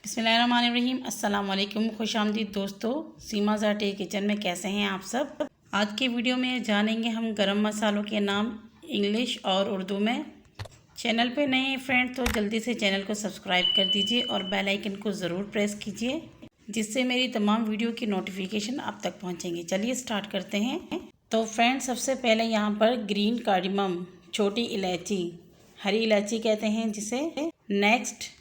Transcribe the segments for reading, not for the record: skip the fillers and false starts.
बिस्मिल्लाहिर्रहमानिर्रहीम। अस्सलाम वालेकुम, खुशामदीद दोस्तों। सीमाज़ आर्ट किचन में कैसे हैं आप सब। आज की वीडियो में जानेंगे हम गरम मसालों के नाम इंग्लिश और उर्दू में। चैनल पे नए हैं फ्रेंड तो जल्दी से चैनल को सब्सक्राइब कर दीजिए और बेल आइकन को ज़रूर प्रेस कीजिए, जिससे मेरी तमाम वीडियो की नोटिफिकेशन आप तक पहुँचेंगी। चलिए स्टार्ट करते हैं। तो फ्रेंड, सबसे पहले यहाँ पर ग्रीन कार्डमम, छोटी इलायची, हरी इलायची कहते हैं जिसे। नेक्स्ट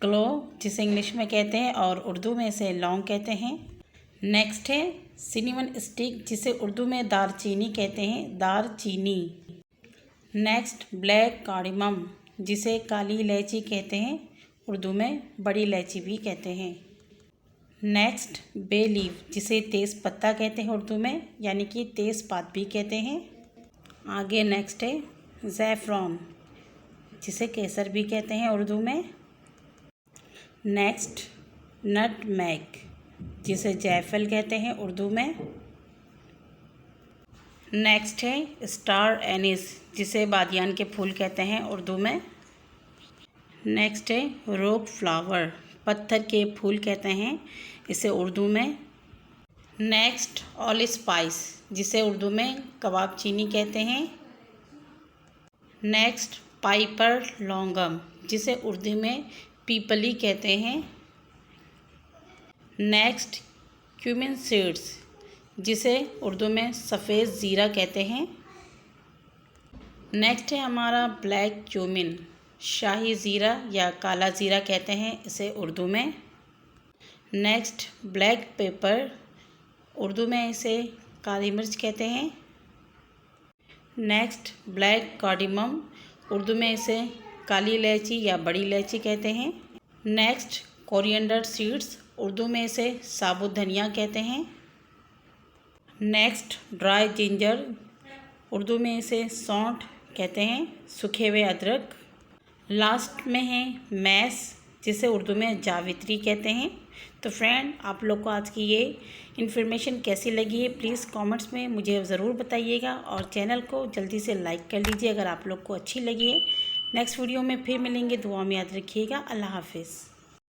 क्लोव, जिसे इंग्लिश में कहते हैं और उर्दू में इसे लौंग कहते हैं। नेक्स्ट है सिनेमन स्टिक, जिसे उर्दू में दारचीनी कहते हैं, दारचीनी। नेक्स्ट ब्लैक कार्डमम, जिसे काली इलायची कहते हैं, उर्दू में बड़ी इलायची भी कहते हैं। नेक्स्ट बे लीफ, जिसे तेज़ पत्ता कहते हैं उर्दू में, यानी कि तेज़पात भी कहते हैं। आगे नेक्स्ट है ज़ैफ़रॉन, जिसे केसर भी कहते हैं उर्दू में। नेक्स्ट नटमेग, जिसे जायफल कहते हैं उर्दू में। नेक्स्ट है स्टार एनिस, जिसे बादियान के फूल कहते हैं उर्दू में। नेक्स्ट है रोक फ्लावर, पत्थर के फूल कहते हैं इसे उर्दू में। नेक्स्ट ऑल स्पाइस, जिसे उर्दू में कबाब चीनी कहते हैं। नेक्स्ट पाइपर लौंगम, जिसे उर्दू में पीपली कहते हैं। नेक्स्ट क्यूमिन सीड्स, जिसे उर्दू में सफ़ेद ज़ीरा कहते हैं। नेक्स्ट है हमारा ब्लैक क्यूमिन, शाही ज़ीरा या काला ज़ीरा कहते हैं इसे उर्दू में। नेक्स्ट ब्लैक पेपर, उर्दू में इसे काली मिर्च कहते हैं। नेक्स्ट ब्लैक कार्डमम, उर्दू में इसे काली इलायची या बड़ी इलायची कहते हैं। नेक्स्ट कोरिएंडर सीड्स, उर्दू में इसे साबुत धनिया कहते हैं। नेक्स्ट ड्राई जिंजर, उर्दू में इसे सौंठ कहते हैं, सूखे हुए अदरक। लास्ट में है मैस, जिसे उर्दू में जावित्री कहते हैं। तो फ्रेंड, आप लोग को आज की ये इन्फॉर्मेशन कैसी लगी है प्लीज़ कमेंट्स में मुझे ज़रूर बताइएगा और चैनल को जल्दी से लाइक कर लीजिए अगर आप लोग को अच्छी लगी है। नेक्स्ट वीडियो में फिर मिलेंगे, दुआ में याद रखिएगा। अल्लाह हाफिज़।